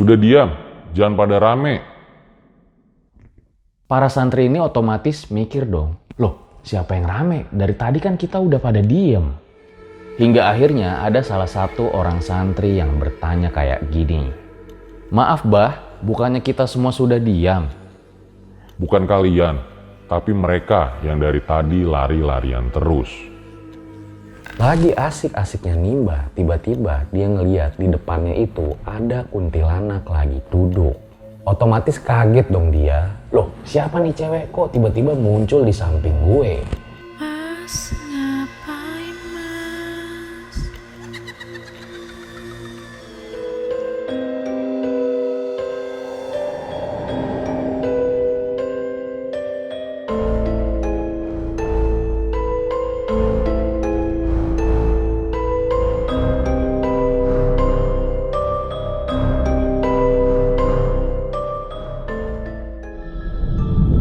Sudah diam, jangan pada rame. Para santri ini otomatis mikir dong, loh siapa yang rame? Dari tadi kan kita udah pada diem. Hingga akhirnya ada salah satu orang santri yang bertanya kayak gini. Maaf bah, bukannya kita semua sudah diam? Bukan kalian, tapi mereka yang dari tadi lari-larian terus. Lagi asik-asiknya nimba, tiba-tiba dia ngeliat di depannya itu ada kuntilanak lagi duduk. Otomatis kaget dong dia. Loh, siapa nih cewek kok tiba-tiba muncul di samping gue? Mas, ngapain mas?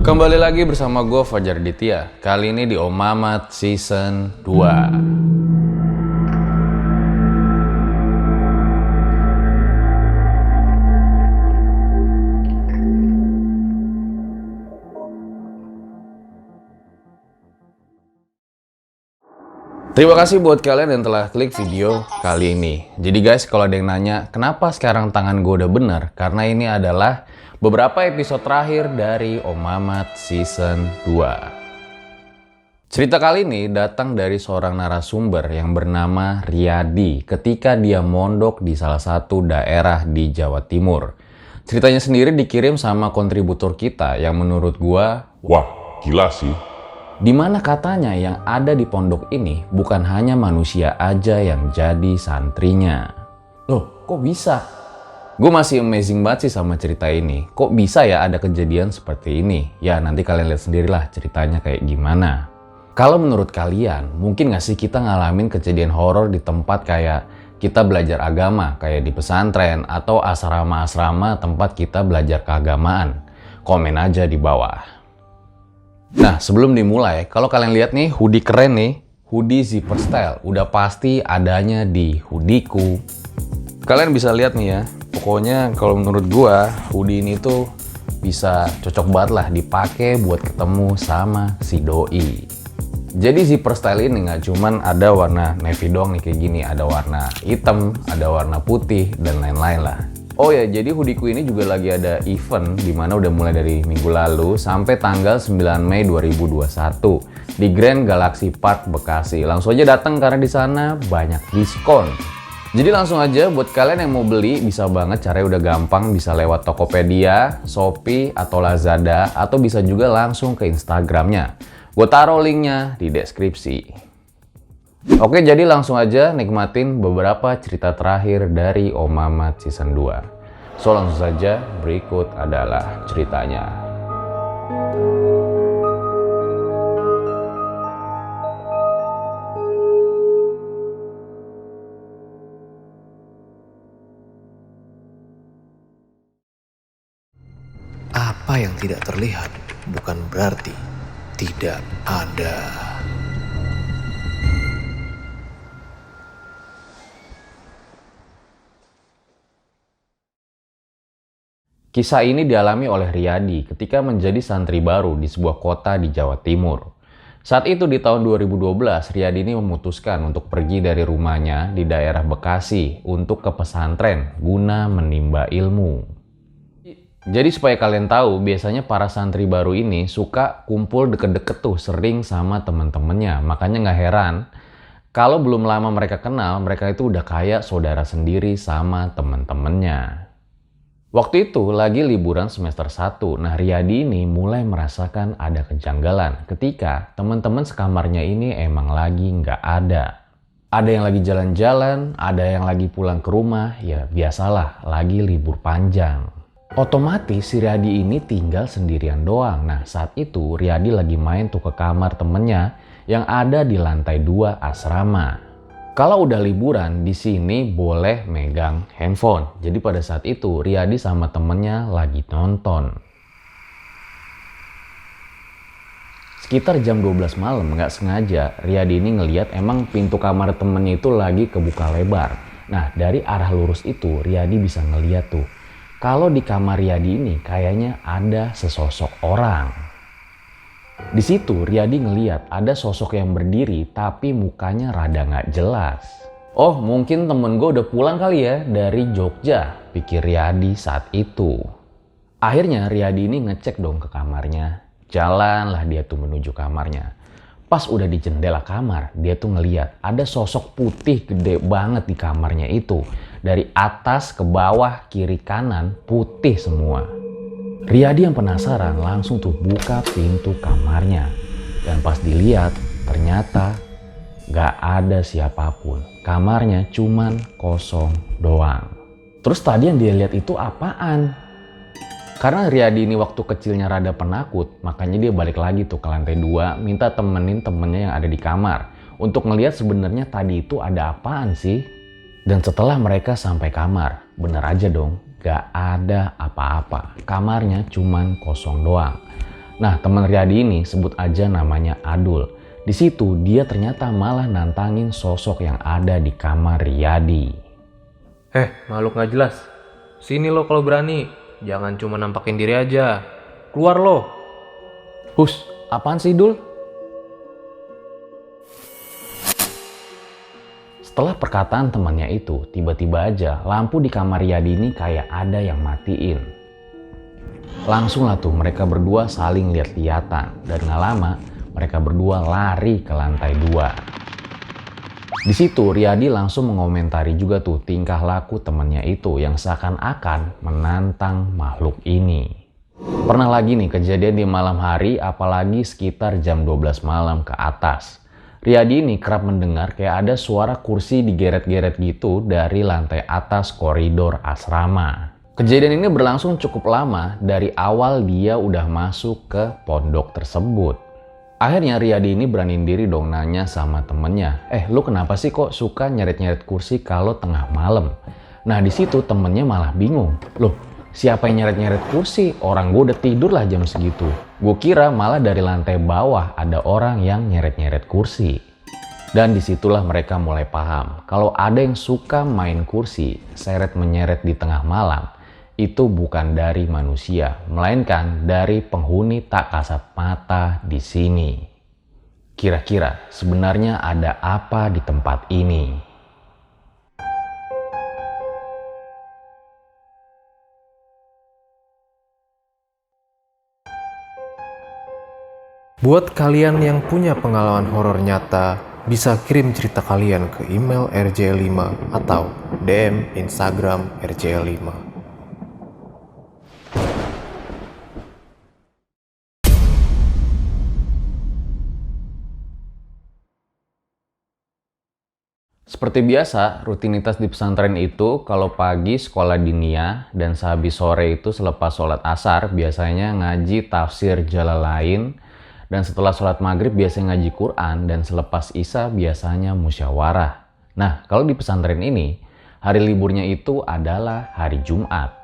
Kembali lagi bersama gue Fajar Ditya. Kali ini di Om Mamat Season 2. Terima kasih buat kalian yang telah klik video kali ini. Jadi guys, kalau ada yang nanya, kenapa sekarang tangan gue udah bener? Karena ini adalah beberapa episode terakhir dari Om Mamat Season 2. Cerita kali ini datang dari seorang narasumber yang bernama Riyadi ketika dia mondok di salah satu daerah di Jawa Timur. Ceritanya sendiri dikirim sama kontributor kita yang menurut gua, Wah, gila sih. dimana katanya yang ada di pondok ini bukan hanya manusia aja yang jadi santrinya. Loh, kok bisa? Gue masih amazing banget sih sama cerita ini. Kok bisa ya ada kejadian seperti ini? Ya nanti kalian lihat sendirilah ceritanya kayak gimana. Kalau menurut kalian, mungkin gak sih kita ngalamin kejadian horor di tempat kayak kita belajar agama, kayak di pesantren atau asrama-asrama tempat kita belajar keagamaan? Komen aja di bawah. Nah, sebelum dimulai, kalau kalian lihat nih hoodie keren nih, hoodie zipper style, udah pasti adanya di hoodieku. Kalian bisa lihat nih ya, pokoknya kalau menurut gua hoodie ini tuh bisa cocok banget lah dipakai buat ketemu sama si doi. Jadi zipper style ini nggak cuman ada warna navy doang nih kayak gini, ada warna hitam, ada warna putih dan lain-lain lah. Oh ya, jadi hoodieku ini juga lagi ada event dimana udah mulai dari minggu lalu sampai tanggal 9 Mei 2021 di Grand Galaxy Park Bekasi. Langsung aja datang karena di sana banyak diskon. Jadi langsung aja buat kalian yang mau beli bisa banget, caranya udah gampang, bisa lewat Tokopedia, Shopee atau Lazada atau bisa juga langsung ke Instagramnya. Gue taruh linknya di deskripsi. Oke, jadi langsung aja nikmatin beberapa cerita terakhir dari Om Mamat Season 2. So langsung saja, berikut adalah ceritanya. Apa yang tidak terlihat bukan berarti tidak ada. Kisah ini dialami oleh Riyadi ketika menjadi santri baru di sebuah kota di Jawa Timur. Saat itu di tahun 2012, Riyadi ini memutuskan untuk pergi dari rumahnya di daerah Bekasi untuk ke pesantren guna menimba ilmu. Jadi supaya kalian tahu, biasanya para santri baru ini suka kumpul deket-deket tuh sering sama temen-temennya. Makanya nggak heran kalau belum lama mereka kenal, mereka itu udah kayak saudara sendiri sama temen-temennya. Waktu itu lagi liburan semester 1. Nah, Riyadi ini mulai merasakan ada kejanggalan ketika teman-teman sekamarnya ini emang lagi nggak ada. Ada yang lagi jalan-jalan, ada yang lagi pulang ke rumah, ya biasalah lagi libur panjang. Otomatis si Riyadi ini tinggal sendirian doang. Nah, saat itu Riyadi lagi main tuh ke kamar temennya yang ada di lantai 2 asrama. Kalau udah liburan, di sini boleh megang handphone. Jadi pada saat itu, Riyadi sama temennya lagi nonton. Sekitar jam 12 malam, nggak sengaja, Riyadi ini ngeliat emang pintu kamar temennya itu lagi kebuka lebar. Nah, dari arah lurus itu, Riyadi bisa ngeliat tuh, kalau di kamar Riyadi ini kayaknya ada sesosok orang. Di situ Riyadi ngeliat ada sosok yang berdiri tapi mukanya rada nggak jelas. Oh, mungkin temen gue udah pulang kali ya dari Jogja, pikir Riyadi saat itu. Akhirnya Riyadi ini ngecek dong ke kamarnya. Jalanlah dia tuh menuju kamarnya. Pas udah di jendela kamar, dia tuh ngeliat ada sosok putih gede banget di kamarnya itu. Dari atas ke bawah, kiri kanan, putih semua. Riyadi yang penasaran langsung tuh buka pintu kamarnya. Dan pas dilihat, ternyata gak ada siapapun. Kamarnya cuman kosong doang. Terus tadi yang dia lihat itu apaan? Karena Riyadi ini waktu kecilnya rada penakut, makanya dia balik lagi tuh ke lantai 2, minta temenin temennya yang ada di kamar. Untuk ngelihat sebenarnya tadi itu ada apaan sih? Dan setelah mereka sampai kamar, bener aja dong, gak ada apa-apa. Kamarnya cuman kosong doang. Nah, teman Riyadi ini sebut aja namanya Adul. Di situ dia ternyata malah nantangin sosok yang ada di kamar Riyadi. Makhluk gak jelas. Sini lo kalau berani. Jangan cuma nampakin diri aja. Keluar lo. Hus, apaan sih Dul? Setelah perkataan temannya itu, tiba-tiba aja lampu di kamar Riyadi ini kayak ada yang matiin. Langsung lah tuh mereka berdua saling lihat-lihatan. Dan gak lama mereka berdua lari ke lantai 2. Di situ Riyadi langsung mengomentari juga tuh tingkah laku temannya itu yang seakan-akan menantang makhluk ini. Pernah lagi nih kejadian di malam hari, apalagi sekitar jam 12 malam ke atas. Riyadi ini kerap mendengar kayak ada suara kursi digeret-geret gitu dari lantai atas koridor asrama. Kejadian ini berlangsung cukup lama, dari awal dia udah masuk ke pondok tersebut. Akhirnya Riyadi ini beraniin diri dong nanya sama temennya, lu kenapa sih kok suka nyeret-nyeret kursi kalau tengah malam? Nah di situ temennya malah bingung, loh siapa yang nyeret-nyeret kursi? Orang gue udah tidur lah jam segitu. Gue kira malah dari lantai bawah ada orang yang nyeret-nyeret kursi. Dan disitulah mereka mulai paham, kalau ada yang suka main kursi, seret-menyeret di tengah malam, itu bukan dari manusia, melainkan dari penghuni tak kasat mata di sini. Kira-kira sebenarnya ada apa di tempat ini? Buat kalian yang punya pengalaman horor nyata, bisa kirim cerita kalian ke email rj5 atau DM Instagram rj5. Seperti biasa, rutinitas di pesantren itu kalau pagi sekolah diniyah dan sehabis sore itu selepas sholat asar biasanya ngaji tafsir Jalalain, dan setelah sholat maghrib biasanya ngaji Quran, dan selepas isya biasanya musyawarah. Nah, kalau di pesantren ini, hari liburnya itu adalah hari Jumat.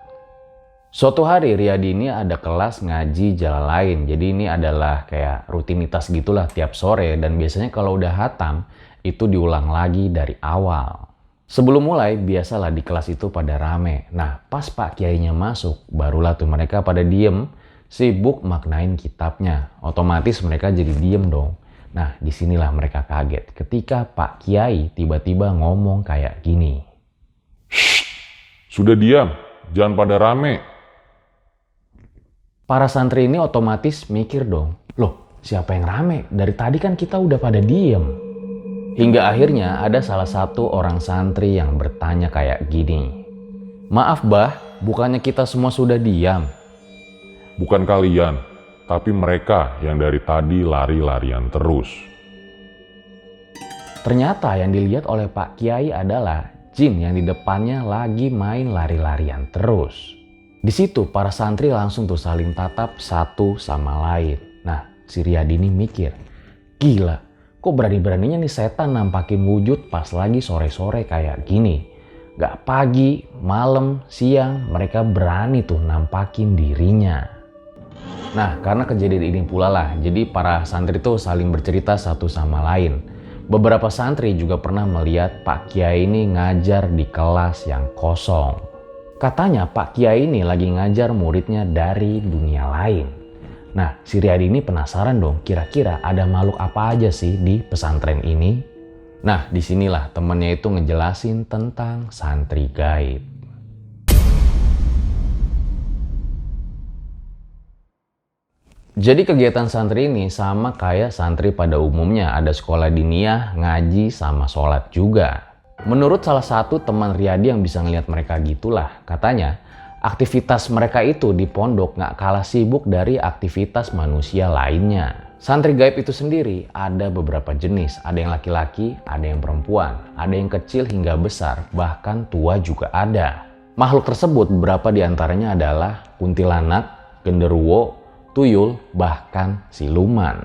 Suatu hari Riyadi ini ada kelas ngaji Jalalain, jadi ini adalah kayak rutinitas gitulah tiap sore, dan biasanya kalau udah hatam, itu diulang lagi dari awal. Sebelum mulai, biasalah di kelas itu pada rame. Nah, pas Pak Kiainya masuk, barulah tuh mereka pada diem, sibuk maknain kitabnya. Otomatis mereka jadi diem dong. Nah, disinilah mereka kaget ketika Pak Kiai tiba-tiba ngomong kayak gini. Shh, sudah diam, jangan pada rame. Para santri ini otomatis mikir dong, loh siapa yang rame? Dari tadi kan kita udah pada diem. Hingga akhirnya ada salah satu orang santri yang bertanya kayak gini. Maaf bah, bukannya kita semua sudah diam? Bukan kalian, tapi mereka yang dari tadi lari-larian terus. Ternyata yang dilihat oleh Pak Kiai adalah jin yang di depannya lagi main lari-larian terus. Di situ para santri langsung tuh saling tatap satu sama lain. Nah, si Riyadi ini mikir, gila. Kok berani-beraninya nih setan nampakin wujud pas lagi sore-sore kayak gini. Gak pagi, malam, siang, mereka berani tuh nampakin dirinya. Nah, karena kejadian ini pula lah, jadi para santri tuh saling bercerita satu sama lain. Beberapa santri juga pernah melihat Pak Kiai ini ngajar di kelas yang kosong. Katanya Pak Kiai ini lagi ngajar muridnya dari dunia lain. Nah, si Riyadi ini penasaran dong, kira-kira ada makhluk apa aja sih di pesantren ini? Nah, disinilah temennya itu ngejelasin tentang santri gaib. Jadi kegiatan santri ini sama kayak santri pada umumnya, ada sekolah diniyah, ngaji, sama sholat juga. Menurut salah satu teman Riyadi yang bisa ngeliat mereka gitulah, katanya aktivitas mereka itu di pondok gak kalah sibuk dari aktivitas manusia lainnya. Santri gaib itu sendiri ada beberapa jenis, ada yang laki-laki, ada yang perempuan, ada yang kecil hingga besar, bahkan tua juga ada. Makhluk tersebut beberapa diantaranya adalah kuntilanak, genderuwo, tuyul, bahkan siluman.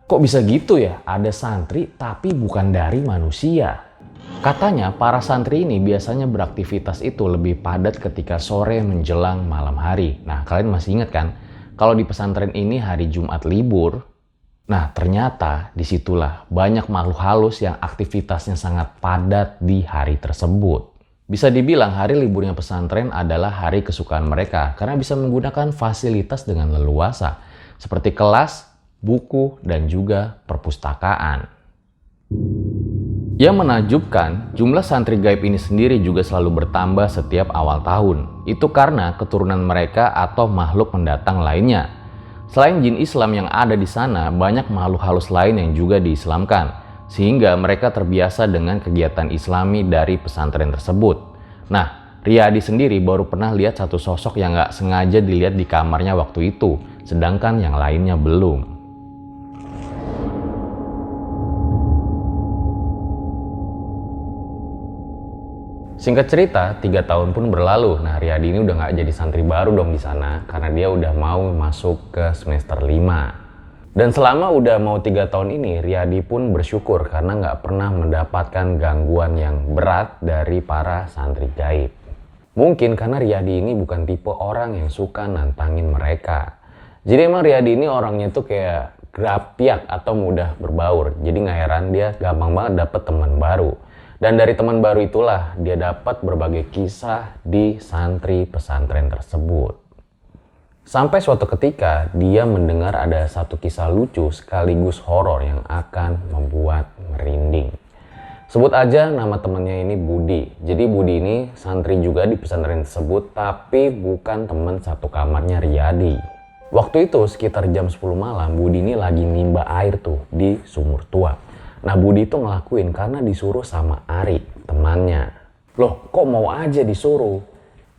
Kok bisa gitu ya? Ada santri tapi bukan dari manusia. Katanya para santri ini biasanya beraktivitas itu lebih padat ketika sore menjelang malam hari. Nah, kalian masih ingat kan? Kalau di pesantren ini hari Jumat libur. Nah, ternyata disitulah banyak makhluk halus yang aktivitasnya sangat padat di hari tersebut. Bisa dibilang hari liburnya pesantren adalah hari kesukaan mereka karena bisa menggunakan fasilitas dengan leluasa seperti kelas, buku, dan juga perpustakaan. Yang menakjubkan, jumlah santri gaib ini sendiri juga selalu bertambah setiap awal tahun. Itu karena keturunan mereka atau makhluk pendatang lainnya. Selain jin Islam yang ada di sana, banyak makhluk halus lain yang juga diislamkan. Sehingga mereka terbiasa dengan kegiatan islami dari pesantren tersebut. Nah, Riyadi sendiri baru pernah lihat satu sosok yang gak sengaja dilihat di kamarnya waktu itu, sedangkan yang lainnya belum. Singkat cerita, 3 tahun pun berlalu. Nah, Riyadi ini udah gak jadi santri baru dong di sana, karena dia udah mau masuk ke semester 5. Dan selama udah mau 3 tahun ini, Riyadi pun bersyukur karena nggak pernah mendapatkan gangguan yang berat dari para santri gaib. Mungkin karena Riyadi ini bukan tipe orang yang suka nantangin mereka. Jadi emang Riyadi ini orangnya tuh kayak grapiak atau mudah berbaur. Jadi nggak heran dia gampang banget dapet teman baru. Dan dari teman baru itulah dia dapat berbagai kisah di santri pesantren tersebut. Sampai suatu ketika dia mendengar ada satu kisah lucu sekaligus horor yang akan membuat merinding. Sebut aja nama temannya ini Budi. Jadi Budi ini santri juga di pesantren tersebut tapi bukan teman satu kamarnya Riyadi. Waktu itu sekitar jam 10 malam Budi ini lagi nimba air tuh di sumur tua. Nah Budi itu ngelakuin karena disuruh sama Ari temannya. Loh kok mau aja disuruh?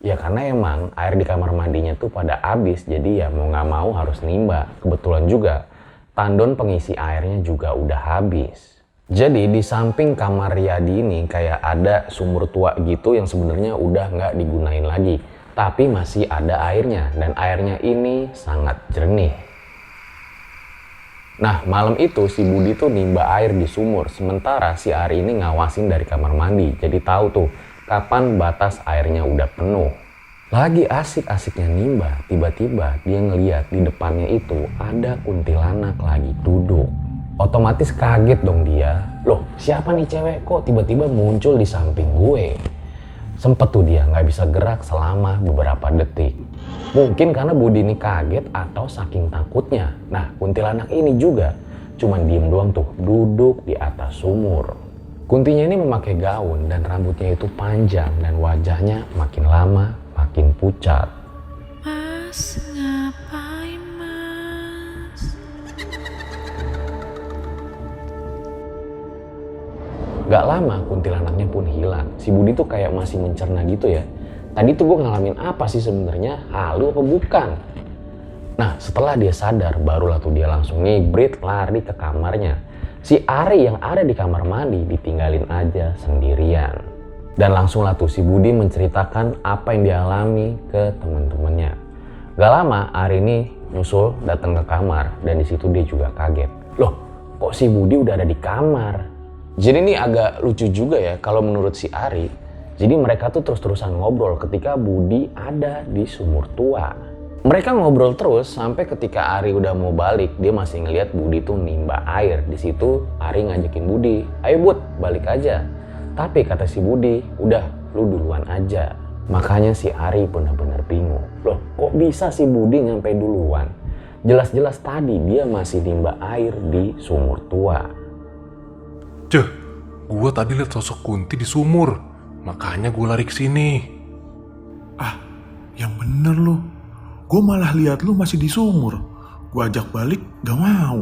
Ya karena emang air di kamar mandinya tuh pada habis, jadi ya mau nggak mau harus nimba. Kebetulan juga tandon pengisi airnya juga udah habis. Jadi di samping kamar Riyadi ini kayak ada sumur tua gitu yang sebenarnya udah nggak digunain lagi. Tapi masih ada airnya dan airnya ini sangat jernih. Nah malam itu si Budi tuh nimba air di sumur, sementara si Ari ini ngawasin dari kamar mandi. Jadi tahu tuh kapan batas airnya udah penuh. Lagi asik-asiknya nimba, tiba-tiba dia ngeliat di depannya itu ada kuntilanak lagi duduk. Otomatis kaget dong dia. Loh siapa nih cewek kok tiba-tiba muncul di samping gue? Sempet tuh dia nggak bisa gerak selama beberapa detik. Mungkin karena Budi ini kaget atau saking takutnya. Nah kuntilanak ini juga cuman diem doang tuh duduk di atas sumur. Kuntinya ini memakai gaun dan rambutnya itu panjang dan wajahnya makin lama makin pucat. Mas, ngapain mas? Gak lama kuntilanaknya pun hilang. Si Budi tuh kayak masih mencerna gitu ya. Tadi tuh gue ngalamin apa sih sebenarnya? Halu apa bukan? Nah setelah dia sadar barulah tuh dia langsung ngibrit lari ke kamarnya. Si Ari yang ada di kamar mandi ditinggalin aja sendirian. Dan langsunglah tuh si Budi menceritakan apa yang dialami ke teman-temannya. Gak lama Ari ini nyusul datang ke kamar dan di situ dia juga kaget. Loh, kok si Budi udah ada di kamar? Jadi ini agak lucu juga ya kalau menurut si Ari. Jadi mereka tuh terus-terusan ngobrol ketika Budi ada di sumur tua. Mereka ngobrol terus sampai ketika Ari udah mau balik, dia masih ngeliat Budi tuh nimba air. Di situ Ari ngajakin Budi, ayo Bud, balik aja. Tapi kata si Budi, udah lu duluan aja. Makanya si Ari benar-benar bingung. Loh, kok bisa si Budi nyampe duluan? Jelas-jelas tadi dia masih nimba air di sumur tua. Ceh, gua tadi lihat sosok Kunti di sumur. Makanya gua lari ke sini. Ah, yang bener lu. Gue malah lihat lu masih di sumur. Gue ajak balik, gak mau.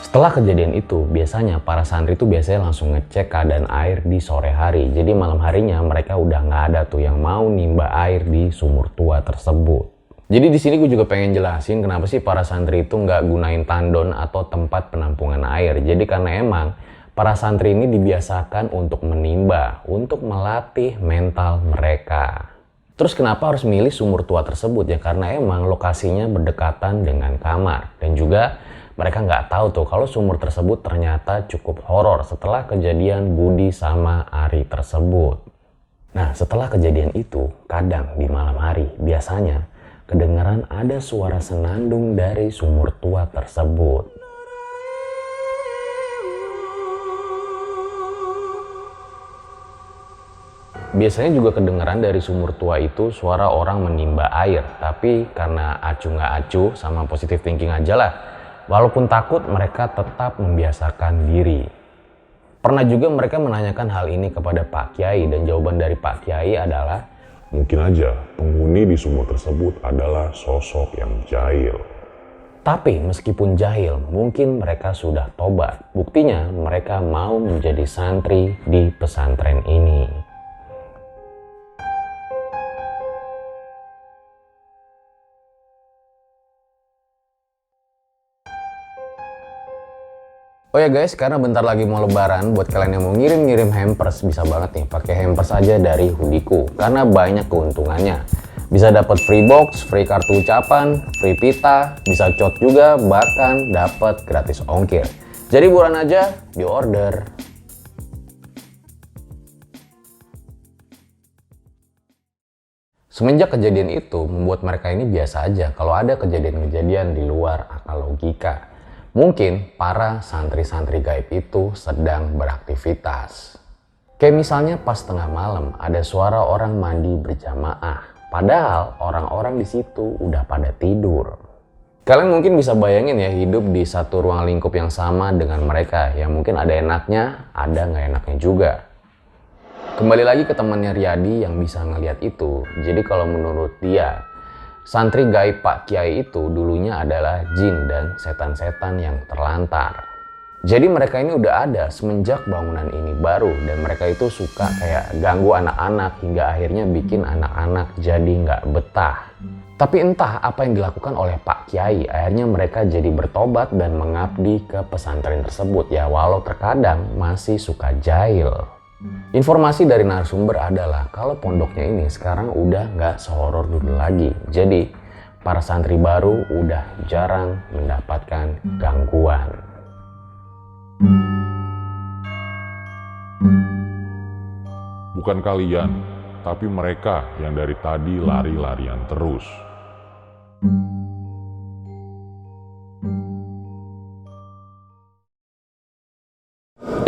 Setelah kejadian itu, biasanya para santri tuh biasanya langsung ngecek keadaan air di sore hari. Jadi malam harinya mereka udah nggak ada tuh yang mau nimba air di sumur tua tersebut. Jadi di sini gue juga pengen jelasin kenapa sih para santri itu nggak gunain tandon atau tempat penampungan air. Jadi karena emang para santri ini dibiasakan untuk menimba, untuk melatih mental mereka. Terus kenapa harus milih sumur tua tersebut ya? Karena emang lokasinya berdekatan dengan kamar. Dan juga mereka nggak tahu tuh kalau sumur tersebut ternyata cukup horor setelah kejadian Budi sama Ari tersebut. Nah setelah kejadian itu, kadang di malam hari biasanya kedengaran ada suara senandung dari sumur tua tersebut. Biasanya juga kedengaran dari sumur tua itu suara orang menimba air. Tapi karena acuh nggak acuh sama positive thinking aja lah. Walaupun takut mereka tetap membiasakan diri. Pernah juga mereka menanyakan hal ini kepada Pak Kiai. Dan jawaban dari Pak Kiai adalah, Mungkin aja penghuni di sumur tersebut adalah sosok yang jahil. tapi meskipun jahil mungkin mereka sudah tobat. Buktinya mereka mau menjadi santri di pesantren ini. Oh ya guys, karena bentar lagi mau lebaran, buat kalian yang mau ngirim-ngirim hampers bisa banget nih pakai hampers aja dari Hoodiku karena banyak keuntungannya. Bisa dapat free box, free kartu ucapan, free pita, bisa cot juga, bahkan dapat gratis ongkir. Jadi buruan aja di order. Semenjak kejadian itu membuat mereka ini biasa aja kalau ada kejadian-kejadian di luar akal logika. Mungkin para santri-santri gaib itu sedang beraktivitas. Kayak misalnya pas tengah malam ada suara orang mandi berjamaah. Padahal orang-orang di situ udah pada tidur. Kalian mungkin bisa bayangin ya hidup di satu ruang lingkup yang sama dengan mereka. Yang mungkin ada enaknya, ada nggak enaknya juga. Kembali lagi ke temannya Riyadi yang bisa ngeliat itu. Jadi kalau menurut dia, santri gaib Pak Kiai itu dulunya adalah jin dan setan-setan yang terlantar. Jadi mereka ini udah ada semenjak bangunan ini baru dan mereka itu suka kayak ganggu anak-anak hingga akhirnya bikin anak-anak jadi nggak betah. Tapi entah apa yang dilakukan oleh Pak Kiai, akhirnya mereka jadi bertobat dan mengabdi ke pesantren tersebut ya walau terkadang masih suka jahil. Informasi dari narasumber adalah kalau pondoknya ini sekarang udah nggak sehoror dulu lagi. Jadi para santri baru udah jarang mendapatkan gangguan. Bukan kalian, tapi mereka yang dari tadi lari-larian terus.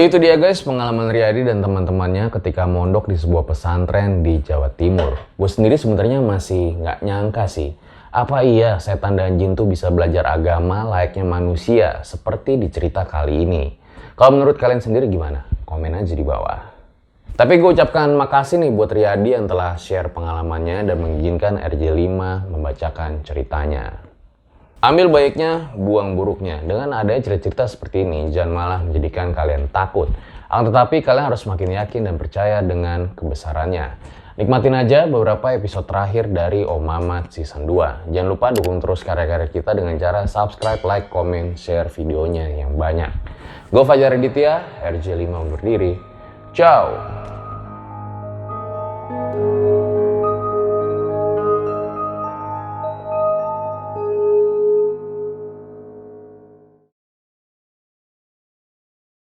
Itu dia guys pengalaman Riyadi dan teman-temannya ketika mondok di sebuah pesantren di Jawa Timur. Gue sendiri sebenarnya masih nggak nyangka sih. Apa iya setan dan jin tuh bisa belajar agama layaknya manusia seperti di cerita kali ini? Kalau menurut kalian sendiri gimana? Komen aja di bawah. Tapi gue ucapkan makasih nih buat Riyadi yang telah share pengalamannya dan mengizinkan RJ5 membacakan ceritanya. Ambil baiknya, buang buruknya. Dengan adanya cerita-cerita seperti ini, jangan malah menjadikan kalian takut. Akan tetapi kalian harus semakin yakin dan percaya dengan kebesarannya. Nikmatin aja beberapa episode terakhir dari Om Mamat Season 2. Jangan lupa dukung terus karya-karya kita dengan cara subscribe, like, komen, share videonya yang banyak. Gue Fajar Aditya, RJ5 undur diri. Ciao!